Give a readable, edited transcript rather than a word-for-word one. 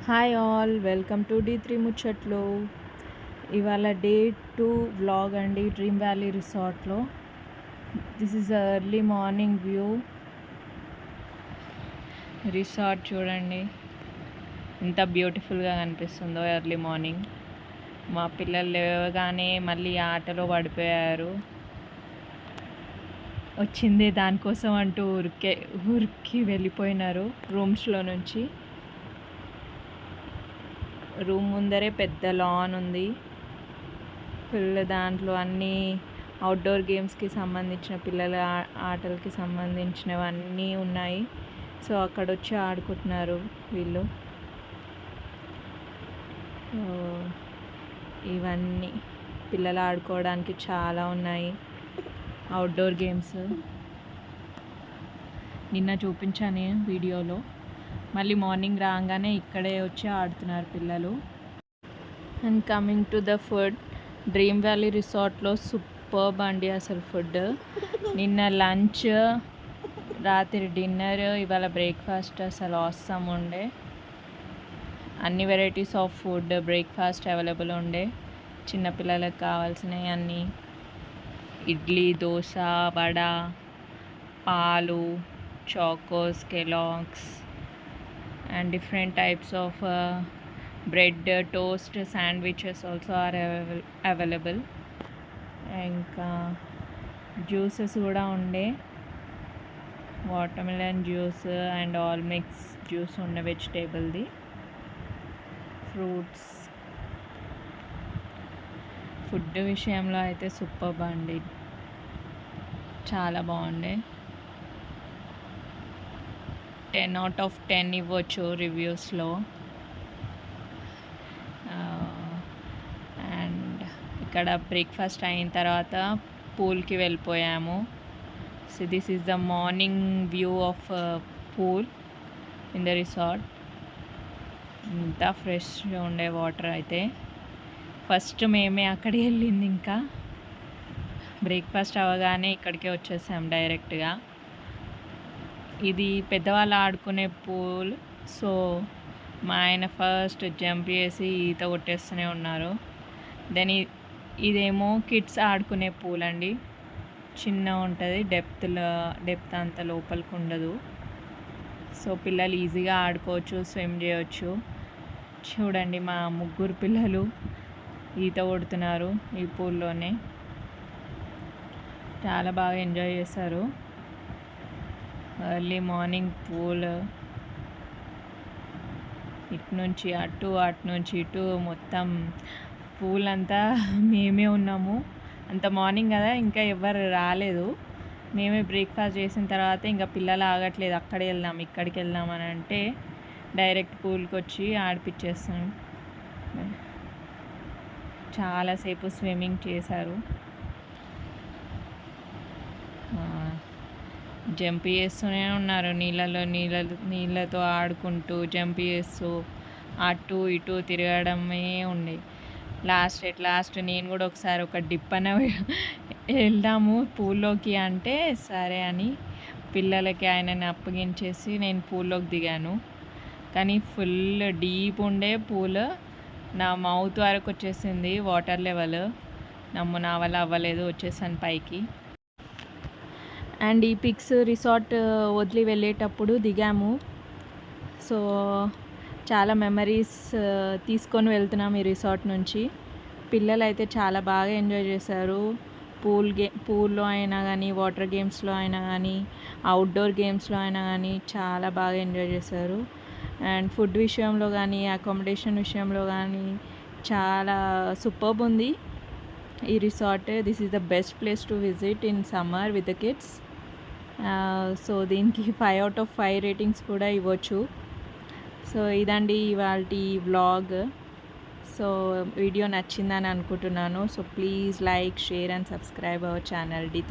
Hi all, welcome to D3 ముచ్చట్లు. ఇవాళ day 2 vlog అండి డ్రీమ్ వ్యాలీ రిసార్ట్లో. This is early morning view. Resort చూడండి ఎంత బ్యూటిఫుల్గా కనిపిస్తుందో ఎర్లీ మార్నింగ్. మా పిల్లలు లేవగానే మళ్ళీ ఆటలో పడిపోయారు. వచ్చిందే దానికోసం అంటూ ఊరికి వెళ్ళిపోయినారు రూమ్స్లో నుంచి. రూమ్ ముందరే పెద్ద లాన్ ఉంది. ఫుల్ దాంట్లో అన్నీ అవుట్డోర్ గేమ్స్కి సంబంధించిన పిల్లల ఆటలకి సంబంధించినవన్నీ ఉన్నాయి. సో అక్కడ వచ్చి ఆడుకుంటున్నారు వీళ్ళు. ఇవన్నీ పిల్లలు ఆడుకోవడానికి చాలా ఉన్నాయి అవుట్డోర్ గేమ్స్. నిన్న చూపించాను వీడియోలో. మళ్ళీ మార్నింగ్ రాగానే ఇక్కడే వచ్చి ఆడుతున్నారు పిల్లలు. And coming to the food, dream valley రిసార్ట్లో సూపర్బ్ అండి అసలు ఫుడ్. నిన్న లంచ్, రాత్రి డిన్నర్, ఇవాళ బ్రేక్ఫాస్ట్ అసలు ఆసమ్ ఉండే. అన్ని varieties of food breakfast available ఉండే. చిన్నపిల్లలకు కావాల్సినవి అన్నీ, ఇడ్లీ, దోశ, వడ, పాలు, Chocos, Kellogg's and different types of bread, toast, sandwiches also are available. ఇంకా జ్యూసెస్ కూడా ఉండే, watermelon juice and all mix juice ఉండే, వెజిటేబుల్ది, ఫ్రూట్స్. ఫుడ్ విషయంలో అయితే సూపర్బ్ అండి, చాలా బాగుండే. 10 out of 10 ఇవ్వచ్చు రివ్యూస్లో. అండ్ ఇక్కడ బ్రేక్ఫాస్ట్ అయిన తర్వాత పూల్కి వెళ్ళిపోయాము. So this is the morning view of pool in the resort. ఇంత ఫ్రెష్గా ఉండే వాటర్ అయితే. ఫస్ట్ మేమే అక్కడికి వెళ్ళింది, ఇంకా బ్రేక్ఫాస్ట్ అవ్వగానే ఇక్కడికే వచ్చేసాం డైరెక్ట్గా. ఇది పెద్దవాళ్ళు ఆడుకునే పూల్. సో మా ఆయన ఫస్ట్ జంప్ చేసి ఈత కొట్టేస్తూనే ఉన్నారు. దెన్ ఇదేమో కిడ్స్ ఆడుకునే పూల్ అండి, చిన్న ఉంటుంది, డెప్త్ అంత లోపలికి ఉండదు. సో పిల్లలు ఈజీగా ఆడుకోవచ్చు, స్విమ్ చేయవచ్చు. చూడండి మా ముగ్గురు పిల్లలు ఈత కొడుతున్నారు ఈ పూల్లోనే. చాలా బాగా ఎంజాయ్ చేశారు. ఎర్లీ మార్నింగ్ పూల్, ఇటు నుంచి అటు, అటు నుంచి ఇటు, మొత్తం పూల్ అంతా మేమే ఉన్నాము. అంత మార్నింగ్ కదా, ఇంకా ఎవరు రాలేదు. మేమే బ్రేక్ఫాస్ట్ చేసిన తర్వాత ఇంకా పిల్లలు ఆగట్లేదు, అక్కడికి వెళ్దాం ఇక్కడికి వెళ్దాం అని అంటే డైరెక్ట్ పూల్కి వచ్చి ఆడిపించేస్తాం. చాలాసేపు స్విమ్మింగ్ చేశారు. జంప్ చేస్తూనే ఉన్నారు నీళ్ళతో ఆడుకుంటూ, జంప్ చేస్తూ అటు ఇటు తిరగడమే ఉండే. లాస్ట్ నేను కూడా ఒకసారి ఒక డిప్ అనే వెళ్దాము పూల్లోకి అంటే సరే అని పిల్లలకి ఆయనని అప్పగించేసి నేను పూల్లోకి దిగాను. కానీ ఫుల్ డీప్ ఉండే పూల్. నా మౌత్ వరకు వచ్చేసింది వాటర్ లెవెల్. నా వల్ల అవ్వలేదు, వచ్చేసాను పైకి. అండ్ ఈ పిక్స్ రిసార్ట్ వదిలి వెళ్ళేటప్పుడు దిగాము. సో చాలా మెమరీస్ తీసుకొని వెళ్తున్నాం ఈ రిసార్ట్ నుంచి. పిల్లలు అయితే చాలా బాగా ఎంజాయ్ చేశారు. పూల్లో అయినా కానీ, వాటర్ గేమ్స్లో అయినా కానీ, అవుట్డోర్ గేమ్స్లో అయినా కానీ చాలా బాగా ఎంజాయ్ చేశారు. అండ్ ఫుడ్ విషయంలో కానీ, అకామిడేషన్ విషయంలో కానీ చాలా సూపర్బ్ ఉంది ఈ resort. This is the best place to visit in summer with the kids. So దీనికి 5 out of 5 రేటింగ్స్ కూడా ఇవ్వచ్చు. సో ఇదండి ఇవాల్టి వ్లాగ్. సో వీడియో నచ్చిందని అనుకుంటున్నాను. So please like, share and subscribe our channel D3.